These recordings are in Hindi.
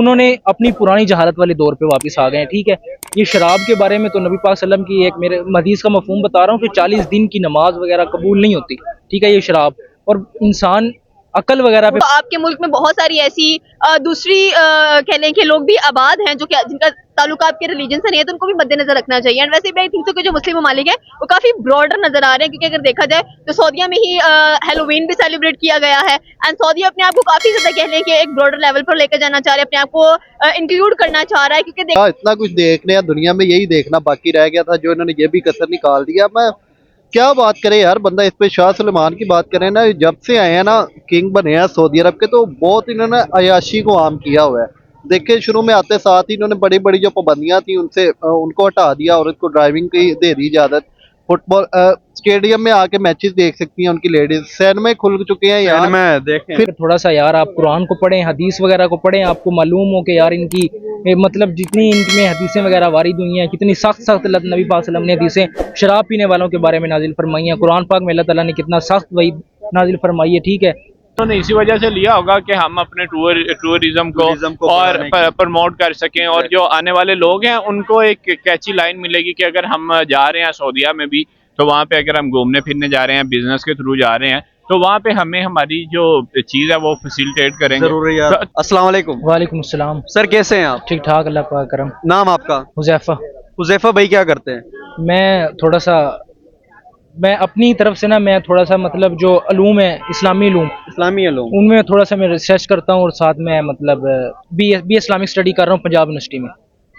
उन्होंने अपनी पुरानी जहालत वाले दौर पे वापस आ गए हैं। ठीक है, ये शराब के बारे में तो नबी पाक सल्लम की एक मेरे हदीस का मफहूम बता रहा हूँ कि 40 दिन की नमाज वगैरह कबूल नहीं होती। ठीक है, ये शराब और इंसान अकल वगैरह पे। तो आपके मुल्क में बहुत सारी ऐसी दूसरी कह लें कि लोग भी आबाद हैं जो कि जिनका ताल्लुक आपके रिलीजन से नहीं है, तो उनको भी मद्देनजर रखना चाहिए। एंड वैसे भी आई थिंक सो कि जो मुस्लिम ममालिक है वो काफी ब्रॉडर नजर आ रहे हैं, क्योंकि अगर देखा जाए तो सऊदीया में ही हेलोवीन भी सेलिब्रेट किया गया है। एंड सऊदीया अपने आप को काफी ज्यादा कह लें कि एक ब्रॉडर लेवल पर लेकर जाना चाह रहे हैं, अपने आप को इंक्लूड करना चाह रहा है, क्योंकि इतना कुछ देखने या दुनिया में यही देखना बाकी रह गया था, जो इन्होंने ये भी कसर निकाल दिया। मैं क्या बात करें यार, बंदा इस पे शाह सुलेमान की बात करें ना, जब से आए हैं ना किंग बने हैं सऊदी अरब के, तो बहुत इन्होंने अयाशी को आम किया हुआ है। देखिए शुरू में आते साथ ही इन्होंने बड़ी बड़ी जो पाबंदियां थी उनसे उनको हटा दिया और इसको ड्राइविंग की दे दी इजाजत। फुटबॉल स्टेडियम में आके मैचेस देख सकती हैं उनकी लेडीज, सिनेमा खुल चुके हैं यार। में देखें फिर थोड़ा सा यार आप कुरान को पढ़ें, हदीस वगैरह को पढ़ें, आपको मालूम हो कि यार इनकी मतलब जितनी इनमें हदीसें वगैरह वारिद हुई हैं, कितनी सख्त सख्त नबी पाक सल्लल्लाहु अलैहि वसल्लम ने हदीसें शराब पीने वालों के बारे में नाजिल फरमाई हैं। कुरान पाक में अल्लाह ताला ने कितना सख्त वही नाजिल फरमाई है। ठीक है, उन्होंने इसी वजह से लिया होगा कि हम अपने टूरिज्म को और प्रमोट कर सकें, और जो आने वाले लोग हैं उनको एक कैची लाइन मिलेगी कि अगर हम जा रहे हैं सऊदीया में भी, तो वहाँ पे अगर हम घूमने फिरने जा रहे हैं, बिजनेस के थ्रू जा रहे हैं, तो वहाँ पे हमें हमारी जो चीज़ है वो फैसिलिटेट करेंगे। जरूर यार। अस्सलाम वालेकुम। वालेकुम अस्सलाम। सर कैसे हैं आप? ठीक ठाक, अल्लाह पाक करम। नाम आपका? हुज़ैफा। हुज़ैफा भाई क्या करते हैं? मैं थोड़ा सा मैं अपनी तरफ से ना मैं थोड़ा सा मतलब जो अलूम है इस्लामी अलूम, इस्लामी लोग। उनमें थोड़ा सा मैं रिसर्च करता हूँ और साथ में मतलब बी इस्लामिक स्टडी कर रहा हूँ पंजाब यूनिवर्सिटी में।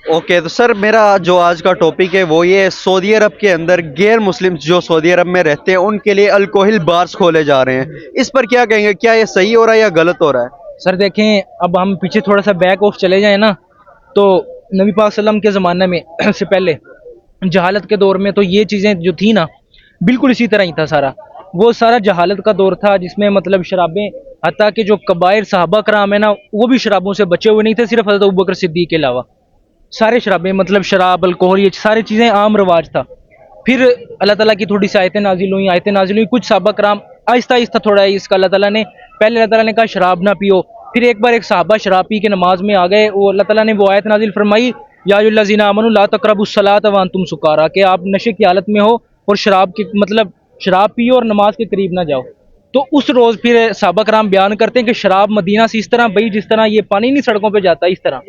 ओके, तो सर मेरा जो आज का टॉपिक है वो ये सऊदी अरब के अंदर गैर मुस्लिम जो सऊदी अरब में रहते हैं उनके लिए अल्कोहल बार्स खोले जा रहे हैं। इस पर क्या कहेंगे, क्या ये सही हो रहा है या गलत हो रहा है? सर देखें, अब हम पीछे थोड़ा सा बैक ऑफ चले जाएं ना, तो नबी पाक सल्लम के ज़माने में से पहले जहालत के दौर में तो ये चीज़ें जो थी ना बिल्कुल इसी तरह ही था। सारा वो सारा जहालत का दौर था, जिसमें मतलब शराबें, हत्ता कि जो कबायर सहाबा कराम है ना वो भी शराबों से बचे हुए नहीं थे, सिर्फ हज़रत अबू बकर सिद्दीक़ के अलावा सारे शराबें मतलब शराब अल्कोहल ये सारी चीज़ें आम रवाज था। फिर अल्लाह ताला की थोड़ी सी आयतें नाजिल हुई, कुछ सहाबा कराम आहिस्ता आहिस्ता थोड़ा इसका अल्लाह ताला ने पहले अल्लाह ताला ने कहा शराब ना पियो, फिर एक बार एक सहाबा शराब पी के नमाज में आ गए, वो अल्लाह ताला ने वो आयत नाजिल फरमाई या अय्युहल्लज़ीना आमनू ला तक़रबुस्सलात व अंतुम सुकारा, कि आप नशे की हालत में हो और शराब की मतलब शराब पियो और नमाज के करीब ना जाओ। तो उस रोज़ फिर सहाबा कराम बयान करते हैं कि शराब मदीना से इस तरह भाई जिस तरह ये पानी नहीं सड़कों पे जाता इस तरह।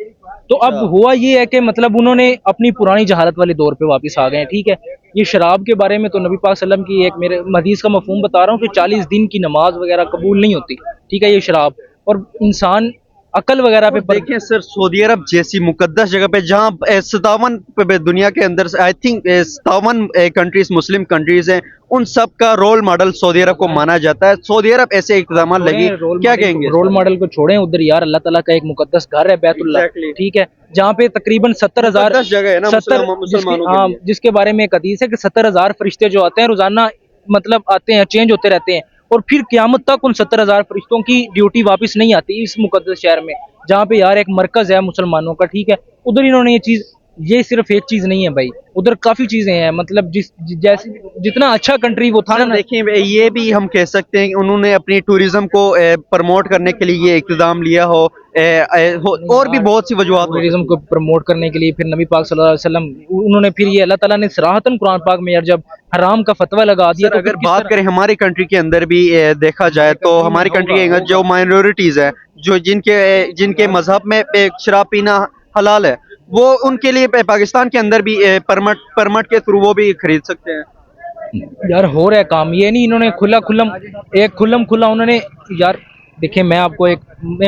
तो अब हुआ ये है कि मतलब उन्होंने अपनी पुरानी जहालत वाले दौर पे वापस आ गए हैं। ठीक है, ये शराब के बारे में तो नबी पाक सल्लम की एक मेरे हदीस का मफहूम बता रहा हूँ कि 40 दिन की नमाज वगैरह कबूल नहीं होती। ठीक है, ये शराब और इंसान अकल वगैरह पे देखिए सर, सऊदी अरब जैसी मुकद्दस जगह पे जहाँ 57 दुनिया के अंदर I think 57 countries Muslim countries हैं, उन सब का रोल मॉडल सऊदी अरब को माना जाता है। सऊदी अरब ऐसे इक़दाम लगी, क्या कहेंगे? रोल मॉडल को छोड़ें, उधर यार अल्लाह ताला का एक मुकद्दस घर है बैतुल्लाह। ठीक है, जहाँ पे तकरीबन 70,000 जगह है ना मुसलमानों के लिए। जिसके बारे में एक हदीस है कि 70,000 फरिश्ते जो आते हैं रोजाना मतलब आते हैं, चेंज होते रहते हैं, और फिर क़यामत तक उन 70,000 फरिश्तों की ड्यूटी वापस नहीं आती इस मुकद्दस शहर में, जहाँ पे यार एक मरकज है मुसलमानों का। ठीक है, उधर इन्होंने ये चीज, ये सिर्फ एक चीज नहीं है भाई, उधर काफी चीजें हैं, मतलब जैसे जितना अच्छा कंट्री वो था ना। देखिए ये भी हम कह सकते हैं कि उन्होंने अपनी टूरिज्म को प्रमोट करने के लिए ये इक़दाम लिया हो, और भी बहुत सी वजूहत। टूरिज्म को प्रमोट करने के लिए फिर नबी पाक सल्लल्लाहु अलैहि वसल्लम उन्होंने फिर ये अल्लाह ताला ने सराहतन कुरान पाक में यार जब हराम का फतवा लगा दिया। तो अगर बात करें हमारी कंट्री के अंदर भी देखा जाए तो हमारी कंट्री के अंदर जो माइनॉरिटीज है, जो जिनके मजहब में शराब पीना हलाल है, वो उनके लिए पाकिस्तान के अंदर भी परमिट के थ्रू वो भी खरीद सकते हैं। यार हो रहा है काम, ये नहीं इन्होंने खुल्लम खुला उन्होंने यार। देखिए मैं आपको एक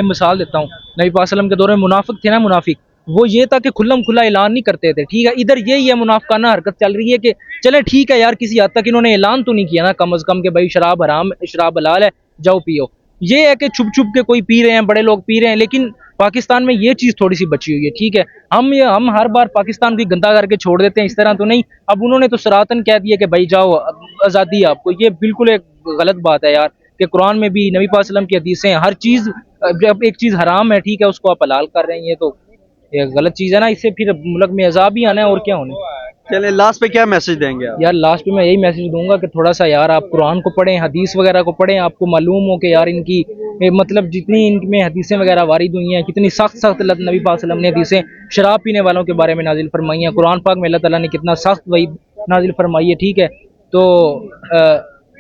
मिसाल देता हूँ, नबी पाक सल्लम के दौर में मुनाफिक थे ना, मुनाफिक वो ये था कि खुल्लम खुला ऐलान नहीं करते थे। ठीक है, इधर यही है मुनाफिकाना हरकत चल रही है कि चले ठीक है यार, किसी हद तक इन्होंने ऐलान तो नहीं किया ना कम से कम कि भाई शराब हराम, शराब हलाल है, जाओ पियो। ये है कि छुप छुप के कोई पी रहे हैं, बड़े लोग पी रहे हैं, लेकिन पाकिस्तान में ये चीज थोड़ी सी बची हुई है। ठीक है, हम हर बार पाकिस्तान को गंदा करके छोड़ देते हैं, इस तरह तो नहीं। अब उन्होंने तो सरातन कह दिया कि भाई जाओ, आज़ादी है आपको। ये बिल्कुल एक गलत बात है यार, कि कुरान में भी नबी पाक सल्लम की हदीसें हर चीज, जब एक चीज हराम है ठीक है उसको आप हलाल कर रहे हैं, ये तो ये गलत चीज है ना, इससे फिर मुल्क में अजाब भी आना है और क्या होना है। चले लास्ट पे क्या मैसेज देंगे आप? यार लास्ट में मैं यही मैसेज दूंगा कि थोड़ा सा यार आप कुरान को पढ़ें, हदीस वगैरह को पढ़ें, आपको मालूम हो कि यार इनकी मतलब जितनी इनमें हदीसें वगैरह वारिद हुई हैं, कितनी सख्त सख्त नबी पाक सल्लल्लाहु अलैहि वसल्लम ने हदीसें शराब पीने वालों के बारे में नाजिल फरमाई हैं। कुरान पाक में अल्लाह ताला ने कितना सख्त वईद नाजिल फरमाई है, ठीक है। तो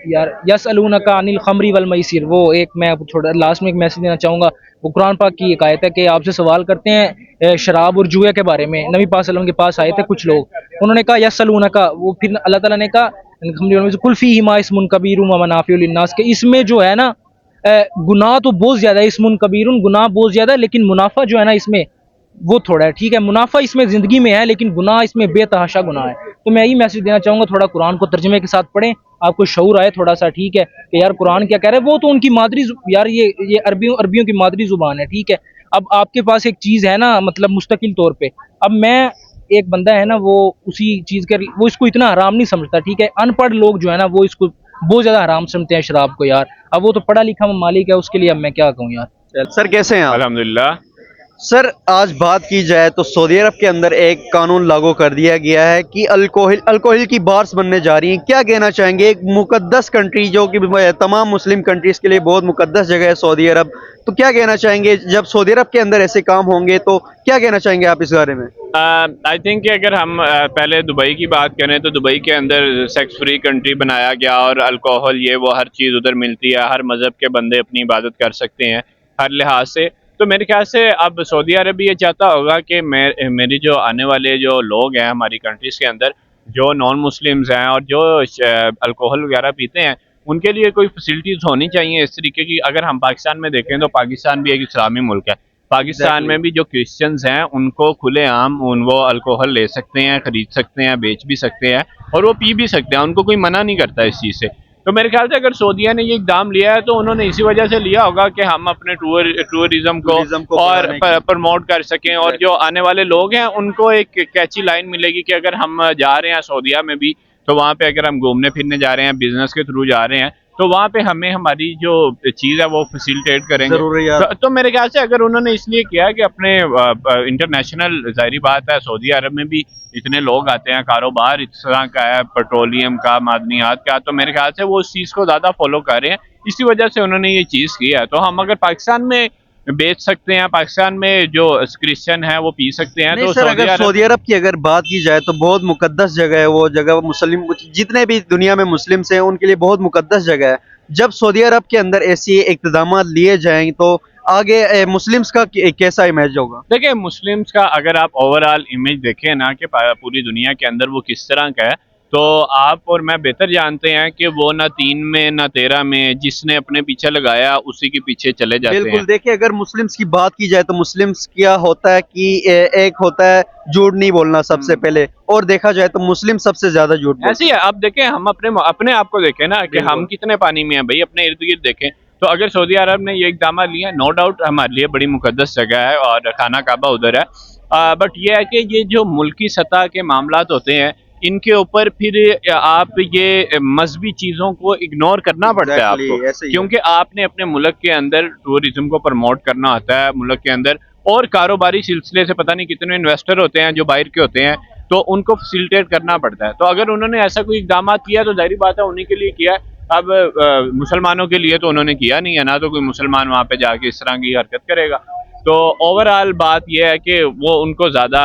यार यसअलूनका अनिल खमरी वल मैसिर, वो एक मैं थोड़ा लास्ट में एक मैसेज देना चाहूँगा। वो कुरान पाक की एक आयत है कि आपसे सवाल करते हैं शराब और जुए के बारे में। नबी पाक सल्लल्लाहु अलैहि वसल्लम के पास आए थे कुछ लोग, उन्होंने कहा यसअलूनका, वो फिर अल्लाह ताला ने कहा कुल फीहिमा इस्मुन कबीरुन व मनाफिउ लिन्नास, के इसमें जो है ना गुनाह तो बहुत ज्यादा है, इस्मुन कबीरुन गुनाह बहुत ज्यादा है, लेकिन मुनाफा जो है ना इसमें वो थोड़ा है, ठीक है। मुनाफा इसमें जिंदगी में है, लेकिन गुनाह इसमें बेतहाशा गुनाह है। तो मैं यही मैसेज देना चाहूंगा, थोड़ा कुरान को तर्जमे के साथ पढ़ें, आपको शऊर आए थोड़ा सा, ठीक है, कि यार कुरान क्या कह रहा है। वो तो उनकी यार ये अरबियों की मादरी जुबान है, ठीक है। अब आपके पास एक चीज है ना, मतलब मुस्तकिल तौर पे, अब मैं एक बंदा है ना, वो उसी चीज के वो इसको इतना हराम नहीं समझता, ठीक है। अनपढ़ लोग जो है ना, वो इसको बहुत ज्यादा हराम समझते हैं शराब को यार। अब वो तो पढ़ा लिखा मालिक है, उसके लिए अब मैं क्या कहूँ यार। सर कैसे हैं आप? अल्हम्दुलिल्लाह। सर आज बात की जाए तो सऊदी अरब के अंदर एक कानून लागू कर दिया गया है कि अल्कोहल की बार्स बनने जा रही हैं। क्या कहना चाहेंगे, एक मुकद्दस कंट्री जो कि तमाम मुस्लिम कंट्रीज के लिए बहुत मुकद्दस जगह है सऊदी अरब, तो क्या कहना चाहेंगे जब सऊदी अरब के अंदर ऐसे काम होंगे, तो क्या कहना चाहेंगे आप इस बारे में? आई थिंक कि अगर हम पहले दुबई की बात करें तो दुबई के अंदर सेक्स फ्री कंट्री बनाया गया और अल्कोहल ये वो हर चीज़ उधर मिलती है, हर मज़हब के बंदे अपनी इबादत कर सकते हैं हर लिहाज से। तो मेरे ख्याल से अब सऊदी अरब भी ये चाहता होगा कि मेरी जो आने वाले जो लोग हैं हमारी कंट्रीज़ के अंदर, जो नॉन मुस्लिम्स हैं और जो अल्कोहल वगैरह पीते हैं, उनके लिए कोई फैसिलिटीज़ होनी चाहिए इस तरीके की। अगर हम पाकिस्तान में देखें तो पाकिस्तान भी एक इस्लामी मुल्क है। पाकिस्तान में भी जो क्रिश्चियंस हैं उनको खुलेआम वो अल्कोहल ले सकते हैं, ख़रीद सकते हैं, बेच भी सकते हैं और वो पी भी सकते हैं, उनको कोई मना नहीं करता इस चीज़ से। तो मेरे ख्याल से अगर सऊदीया ने ये इकदाम लिया है तो उन्होंने इसी वजह से लिया होगा कि हम अपने टूरिज्म को और प्रमोट कर सकें, और जो आने वाले लोग हैं उनको एक कैची लाइन मिलेगी कि अगर हम जा रहे हैं सऊदीया में भी, तो वहाँ पे अगर हम घूमने फिरने जा रहे हैं, बिजनेस के थ्रू जा रहे हैं, तो वहाँ पे हमें हमारी जो चीज़ है वो फैसिलिटेट करेंगे। तो मेरे ख्याल से अगर उन्होंने इसलिए किया कि अपने इंटरनेशनल, जाहिर बात है सऊदी अरब में भी इतने लोग आते हैं, कारोबार इस तरह का है, पेट्रोलियम का, मादनियात का, तो मेरे ख्याल से वो उस चीज़ को ज़्यादा फॉलो कर रहे हैं, इसी वजह से उन्होंने ये चीज़ की है। तो हम अगर पाकिस्तान में बेच सकते हैं, पाकिस्तान में जो क्रिश्चियन है वो पी सकते हैं। नहीं तो सर, अगर सऊदी अरब की अगर बात की जाए तो बहुत मुकद्दस जगह है वो जगह, मुस्लिम जितने भी दुनिया में मुस्लिम्स हैं उनके लिए बहुत मुकद्दस जगह है। जब सऊदी अरब के अंदर ऐसी इक़्तिदाम लिए जाएंगे तो आगे मुस्लिम्स का कैसा इमेज होगा? देखिए, मुस्लिम्स का अगर आप ओवरऑल इमेज देखें ना कि पूरी दुनिया के अंदर वो किस तरह का है, तो आप और मैं बेहतर जानते हैं कि वो ना 3 में ना 13 में जिसने अपने पीछे लगाया उसी के पीछे चले जाते हैं। बिल्कुल, देखिए अगर मुस्लिम्स की बात की जाए तो मुस्लिम्स क्या होता है कि एक होता है झूठ नहीं बोलना सबसे पहले, और देखा जाए तो मुस्लिम सबसे ज्यादा झूठ बोलते हैं। ऐसे ही है, अब देखें हम अपने आप को देखें ना कि हम कितने पानी में हैं भाई, अपने इर्द गिर्द देखें। तो अगर सऊदी अरब ने ये इक़दाम लिया, नो डाउट हमारे लिए बड़ी मुकद्दस जगह है और खाना काबा उधर है, बट ये है कि ये जो मुल्की सतह के मामलात होते हैं इनके ऊपर फिर आप ये मजहबी चीज़ों को इग्नोर करना पड़ता है आपको, क्योंकि आपने अपने मुल्क के अंदर टूरिज्म को प्रमोट करना होता है मुल्क के अंदर, और कारोबारी सिलसिले से पता नहीं कितने इन्वेस्टर होते हैं जो बाहर के होते हैं, तो उनको फैसिलिटेट करना पड़ता है। तो अगर उन्होंने ऐसा कोई इक़दाम किया तो जाहिर बात है उन्हीं के लिए किया है। अब मुसलमानों के लिए तो उन्होंने किया नहीं है ना, तो कोई मुसलमान वहाँ पे जाके इस तरह की हरकत करेगा। तो ओवरऑल बात यह है कि वो उनको ज़्यादा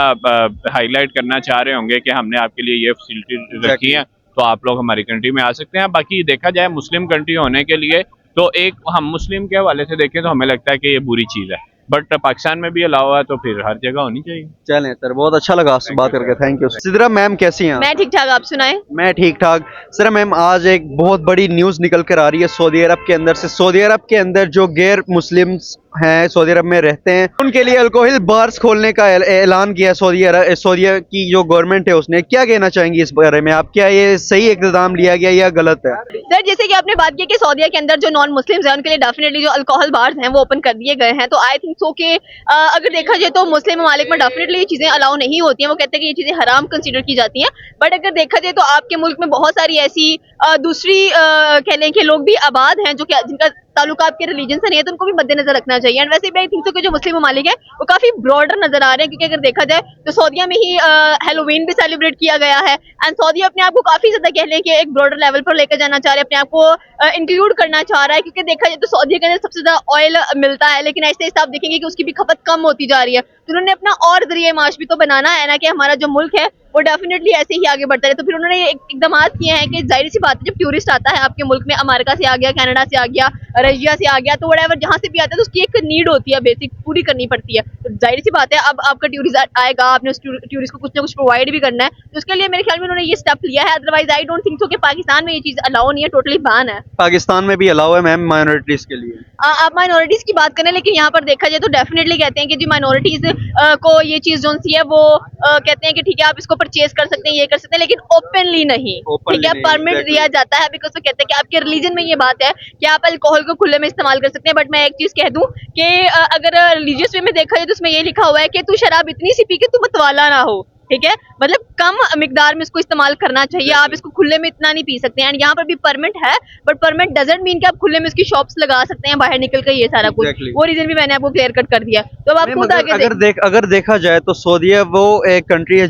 हाईलाइट करना चाह रहे होंगे कि हमने आपके लिए ये फैसिलिटी रखी है, तो आप लोग हमारी कंट्री में आ सकते हैं। बाकी देखा जाए मुस्लिम कंट्री होने के लिए तो एक हम मुस्लिम के हवाले से देखें तो हमें लगता है कि ये बुरी चीज़ है, बट पाकिस्तान में भी अलाउ है तो फिर हर जगह होनी चाहिए। चलें सर, बहुत अच्छा लगा आपसे बात करके, थैंक यू। सिद्रा मैम कैसी हैं? मैं ठीक ठाक, आप सुनाएं। मैं ठीक ठाक। सर मैम, आज एक बहुत बड़ी न्यूज़ निकल कर आ रही है सऊदी अरब के अंदर से। सऊदी अरब के अंदर जो गैर मुस्लिम्स हैं, सऊदी अरब में रहते हैं, उनके लिए अल्कोहल बार्स खोलने का ऐलान किया सऊदी की जो गवर्नमेंट है उसने। क्या कहना चाहेंगी इस बारे में आप? क्या ये सही इक़्तिदाम लिया गया या गलत है? सर, जैसे कि आपने बात की कि सऊदीया के अंदर जो नॉन मुस्लिम्स हैं उनके लिए डेफिनेटली जो अल्कोहल बार्स हैं वो ओपन कर दिए गए हैं, तो आई थिंक सो कि अगर देखा जाए तो मुस्लिम ममालिक में डेफिनेटली ये चीज़ें अलाउ नहीं होती हैं। वो कहते हैं कि ये चीज़ें हराम कंसीडर की जाती हैं, बट अगर देखा जाए तो आपके मुल्क में बहुत सारी ऐसी दूसरी कह लें कि लोग भी आबाद हैं जो कि जिनका ताल्लुकात के रिलीजन से नहीं है तो उनको भी मद्देनजर रखना चाहिए। एंड वैसे भी आई थिंक सो कि जो मुस्लिम ममालिक है वो काफी ब्रॉडर नजर आ रहे हैं, क्योंकि अगर देखा जाए तो सऊदीया में ही हैलोवीन भी सेलिब्रेट किया गया है। एंड सऊदीया अपने आप को काफी ज्यादा कह लें कि एक ब्रॉडर लेवल पर लेकर जाना चाह रहे हैं, अपने आप को इंक्लूड करना चाह रहा है, क्योंकि देखा जाए तो सऊदीया के अंदर सबसे ज्यादा ऑयल मिलता है, लेकिन ऐसे ऐसे आप देखेंगे कि उसकी भी खपत कम होती जा रही है। तो उन्होंने अपना और जरिए माश भी तो बनाना है ना, कि हमारा जो मुल्क है वो डेफिनेटली ऐसे ही आगे बढ़ता है। तो फिर उन्होंने इकदामात किए हैं कि जाहिर सी बात है जब टूरिस्ट आता है आपके मुल्क में, अमेरिका से आ गया, कनाडा से आ गया, रशिया से आ गया, तो वटेवर जहाँ से भी आता है तो उसकी एक नीड होती है, बेसिक पूरी करनी पड़ती है। तो जाहिर सी बात है अब आपका टूरिस्ट आएगा, आपने उस टूरिस्ट को कुछ ना कुछ प्रोवाइड भी करना है, तो उसके लिए मेरे ख्याल में उन्होंने ये स्टेप लिया है। Otherwise I don't think so कि पाकिस्तान में ये चीज अलाउ नहीं है, टोटली बैन है। पाकिस्तान में भी अलाउ है मैम माइनॉरिटीज के लिए। आप माइनॉरिटीज की बात करें, लेकिन यहाँ पर देखा जाए तो डेफिनेटली कहते हैं कि जी माइनॉरिटीज को ये चीज जो सी है वो कहते हैं कि ठीक है आप इसको परचेज कर सकते हैं, ये कर सकते हैं, लेकिन ओपनली नहीं, ठीक है, परमिट दिया जाता है। बिकॉज वो कहते हैं कि आपके रिलीजन में ये बात है कि आप अल्कोहल को खुले में इस्तेमाल कर सकते हैं। बट मैं एक चीज कह दूं कि अगर रिलीजियस वे में देखा जाए तो उसमें ये लिखा हुआ है कि तू शराब इतनी सी पी के तू मतवाला ना हो, ठीक है, मतलब कम मिकदार में इसको इस्तेमाल करना चाहिए, आप इसको खुले में इतना नहीं पी सकते हैं। एंड यहाँ पर भी परमिट है, बट परमिट डजंट मीन कि आप खुले में इसकी शॉप्स लगा सकते हैं बाहर निकल कर, ये सारा कुछ वो रीजन भी मैंने आपको क्लियर कट कर दिया। तो अब आप खुद आगे अगर देखा जाए तो सऊदीया वो एक कंट्री है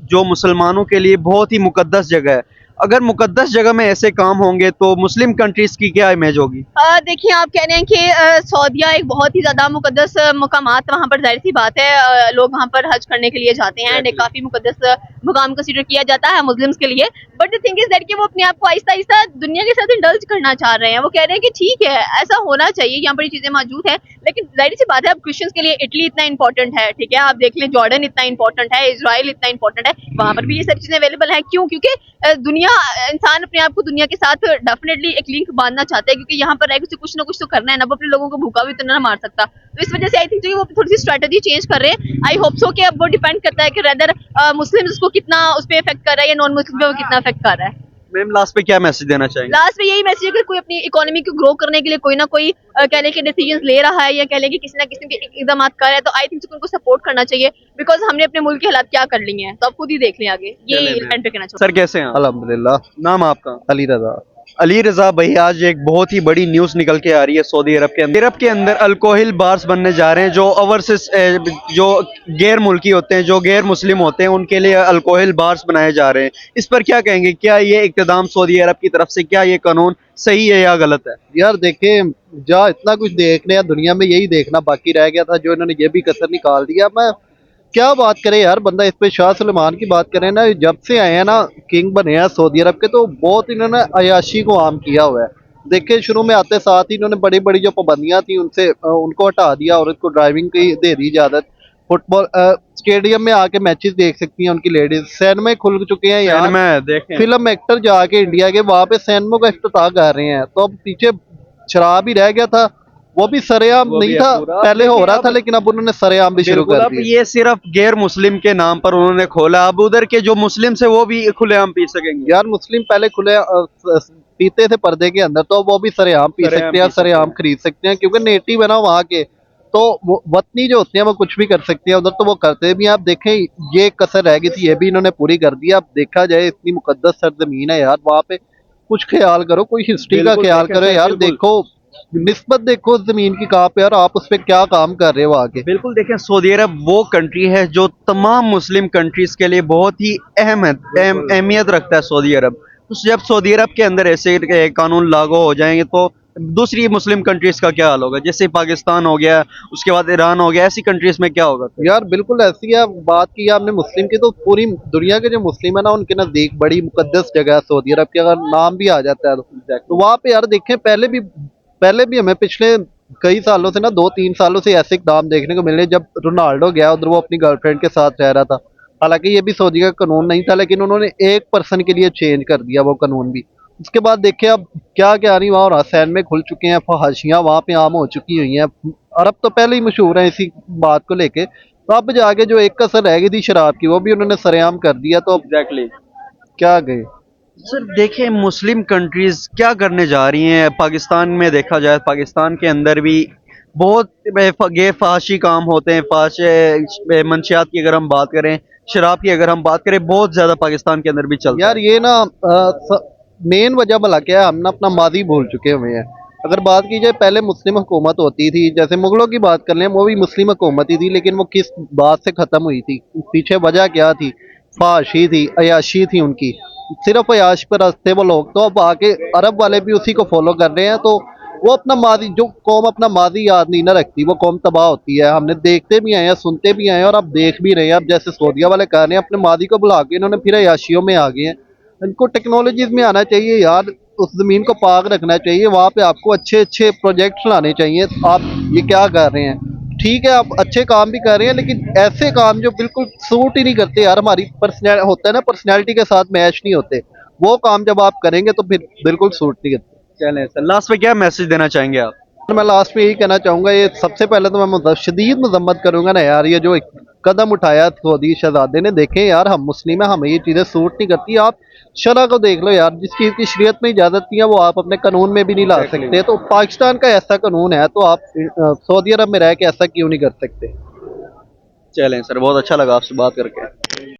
जो मुसलमानों के लिए बहुत ही मुकद्दस जगह है। अगर मुकद्दस जगह में ऐसे काम होंगे तो मुस्लिम कंट्रीज की क्या इमेज होगी? देखिए आप कह रहे हैं कि सऊदीया एक बहुत ही ज्यादा मुकद्दस मुकामात, वहाँ पर जाहिर सी बात है लोग वहाँ पर हज करने के लिए जाते हैं एंड काफी मुकद्दस मुकाम कंसीडर किया जाता है मुस्लिम्स के लिए। But the thing is that कि वो अपने आप को आहिस्ता आहिस्ता दुनिया के साथ इंडल्ज करना चाह रहे हैं। वो कह रहे हैं कि ठीक है ऐसा होना चाहिए, यहाँ पर ये चीजें मौजूद है, लेकिन जाहिर सी बात है अब क्रिश्चियंस के लिए इटली इतना इंपॉर्टेंट है, ठीक है, आप देख लें जॉर्डन इतना इंपॉर्टेंट है, इजराइल इतना इंपॉर्टेंट है, वहाँ पर भी ये सारी चीजें अवेलेबल है। क्यों? क्योंकि दुनिया, इंसान अपने आप को दुनिया के साथ डेफिनेटली एक लिंक बांधना चाहता है, क्योंकि यहाँ पर रह के कुछ ना कुछ तो करना है ना, वो अपने लोगों को भूखा भी तो ना मार सकता। तो इस वजह से आई थिंक कि वो थोड़ी सी स्ट्रेटेजी चेंज कर रहे हैं। आई होप सो कि अब वो डिपेंड करता है कि रेदर मुस्लिम उसको कितना उस पर इफेक्ट कर रहा है या नॉन मुस्लिम पे वो कितना इफेक्ट कर रहा है। मैम लास्ट पे क्या मैसेज देना चाहेंगे? लास्ट में यही मैसेज है कि कोई अपनी इकोनॉमी को ग्रो करने के लिए कोई ना कोई कह लें कि डिसीजंस ले रहा है या कह लें कि किसी ना किसी के इकदाम कर रहा है, तो आई थिंक उनको सपोर्ट करना चाहिए, बिकॉज हमने अपने मुल्क के हालात क्या कर लिए हैं, तो आप खुद ही देख लें आगे। ये एंड पे कहना चाहिए। सर कैसे हैं? अल्हम्दुलिल्लाह। नाम आपका? अली रजा। अली रजा भाई, आज एक बहुत ही बड़ी न्यूज़ निकल के आ रही है सऊदी अरब के अंदर अल्कोहल बार्स बनने जा रहे हैं, जो ओवरसीज जो गैर मुल्की होते हैं, जो गैर मुस्लिम होते हैं, उनके लिए अल्कोहल बार्स बनाए जा रहे हैं। इस पर क्या कहेंगे? क्या ये इक़्तिदाम सऊदी अरब की तरफ से, क्या ये कानून सही है या गलत है? यार देखें, जहाँ इतना कुछ देखने या दुनिया में यही देखना बाकी रह गया था, जो इन्होंने ये भी कसर निकाल दिया। मैं क्या बात करें यार, बंदा इस पे शाह सुलेमान की बात करें ना, जब से आए हैं ना किंग बने हैं सऊदी अरब के, तो बहुत इन्होंने अयाशी को आम किया हुआ है। देखिए शुरू में आते साथ ही इन्होंने बड़ी बड़ी जो पाबंदियां थी उनसे उनको हटा दिया, औरत को ड्राइविंग की दे दी इजाजत, फुटबॉल स्टेडियम में आके मैचेस देख सकती हैं उनकी लेडीज, सिनेमा खुल चुके हैं यार, फिल्म एक्टर जाके इंडिया के वहाँ पे सिनेमा का इफ्तिताह कर रहे हैं। तो अब पीछे शराब ही रह गया था, वो भी सरेआम नहीं था, पहले हो रहा था, लेकिन अब उन्होंने सरेआम भी शुरू कर दिया। ये सिर्फ गैर मुस्लिम के नाम पर उन्होंने खोला, अब उधर के जो मुस्लिम है वो भी खुलेआम पी सकेंगे। यार मुस्लिम पहले खुले पीते थे पर्दे के अंदर, तो वो भी सरेआम पी सकते हैं, सरेआम खरीद सकते हैं, क्योंकि नेटिव है ना वहाँ के, तो वतनी जो होते हैं वो कुछ भी कर सकते हैं उधर, तो वो करते भी हैं। आप देखें ये कसर रह गई थी, ये भी इन्होंने पूरी कर दी। अब देखा जाए इतनी मुकद्दस सरजमीन है यार, वहाँ पे कुछ ख्याल करो, कोई हिस्ट्री का ख्याल करो यार, देखो निस्बत देखो जमीन की कहाँ पे, और आप उस पर क्या काम कर रहे हो आगे। बिल्कुल देखें, सऊदी अरब वो कंट्री है जो तमाम मुस्लिम कंट्रीज के लिए बहुत ही अहमियत रखता है सऊदी अरब। तो जब सऊदी अरब के अंदर ऐसे कानून लागू हो जाएंगे तो दूसरी मुस्लिम कंट्रीज का क्या हाल होगा? जैसे पाकिस्तान हो गया, उसके बाद ईरान हो गया, ऐसी कंट्रीज में क्या होगा? यार बिल्कुल ऐसी है, बात की आपने मुस्लिम की, तो पूरी दुनिया के जो मुस्लिम है ना उनके नजदीक बड़ी मुकद्दस जगह है सऊदी अरब की, अगर नाम भी आ जाता है तो वहाँ पे यार देखें पहले भी हमें पिछले कई सालों से ना 2-3 सालों से ऐसे इकदाम देखने को मिले। जब रोनाल्डो गया उधर वो अपनी गर्लफ्रेंड के साथ रह रहा था, हालांकि ये भी सऊदी का कानून नहीं था, लेकिन उन्होंने एक पर्सन के लिए चेंज कर दिया वो कानून भी। उसके बाद देखिए अब क्या क्या नहीं, वहाँ हुसैन में खुल चुके हैं, फहाशियाँ वहाँ पे आम हो चुकी हुई हैं। अरब तो पहले ही मशहूर है इसी बात को लेके, तो अब जाके जो एक कसर रह गई थी शराब की, वो भी उन्होंने सरेआम कर दिया। तो एग्जैक्टली क्या गए सर, देखें मुस्लिम कंट्रीज क्या करने जा रही हैं। पाकिस्तान में देखा जाए, पाकिस्तान के अंदर भी बहुत गैर फहाशी काम होते हैं, फहाश मंशियात की अगर हम बात करें, शराब की अगर हम बात करें, बहुत ज्यादा पाकिस्तान के अंदर भी चलता यार। ये ना मेन वजह भला क्या है, हम ना अपना माजी भूल चुके हुए हैं। अगर बात की जाए पहले मुस्लिम हुकूमत होती थी, जैसे मुगलों की बात कर लें, वो भी मुस्लिम हुकूमत ही थी, लेकिन वो किस बात से ख़त्म हुई थी, पीछे वजह क्या थी? फहाशी थी, अयाशी थी उनकी, सिर्फ अयाश पर हंसते वो लोग। तो अब आके अरब वाले भी उसी को फॉलो कर रहे हैं, तो वो अपना माजी, जो कौम अपना माजी याद नहीं ना रखती, वो कौम तबाह होती है। हमने देखते भी आए हैं, सुनते भी आए हैं, और अब देख भी रहे हैं। अब जैसे सऊदीया वाले कह रहे हैं, अपने माजी को बुला के इन्होंने फिर अयाशियों में आ गए हैं। इनको टेक्नोलॉजीज में आना चाहिए यार, उस ज़मीन को पाक रखना चाहिए, वहाँ पे आपको अच्छे अच्छे प्रोजेक्ट्स लाने चाहिए। आप ये क्या कर रहे हैं? ठीक है, आप अच्छे काम भी कर रहे हैं, लेकिन ऐसे काम जो बिल्कुल सूट ही नहीं करते यार, हमारी पर्सनैल होता है ना, पर्सनैलिटी के साथ मैच नहीं होते, वो काम जब आप करेंगे तो फिर बिल्कुल सूट नहीं करते। चलें सर, लास्ट में क्या मैसेज देना चाहेंगे आप? मैं लास्ट में यही कहना चाहूँगा, ये सबसे पहले तो मैं शदीद मजम्मत करूँगा ना यार, ये जो एक कदम उठाया सऊदी शहजादे ने, देखें यार हम मुस्लिम हैं, हमें ये चीज़ें सूट नहीं करती। आप शरअ को देख लो यार, जिस चीज़ की शरीयत में इजाज़त नहीं है वो आप अपने कानून में भी नहीं ला सकते। तो पाकिस्तान का ऐसा कानून है, तो आप सऊदी अरब में रह के ऐसा क्यों नहीं कर सकते? चलें सर, बहुत अच्छा लगा आपसे बात करके।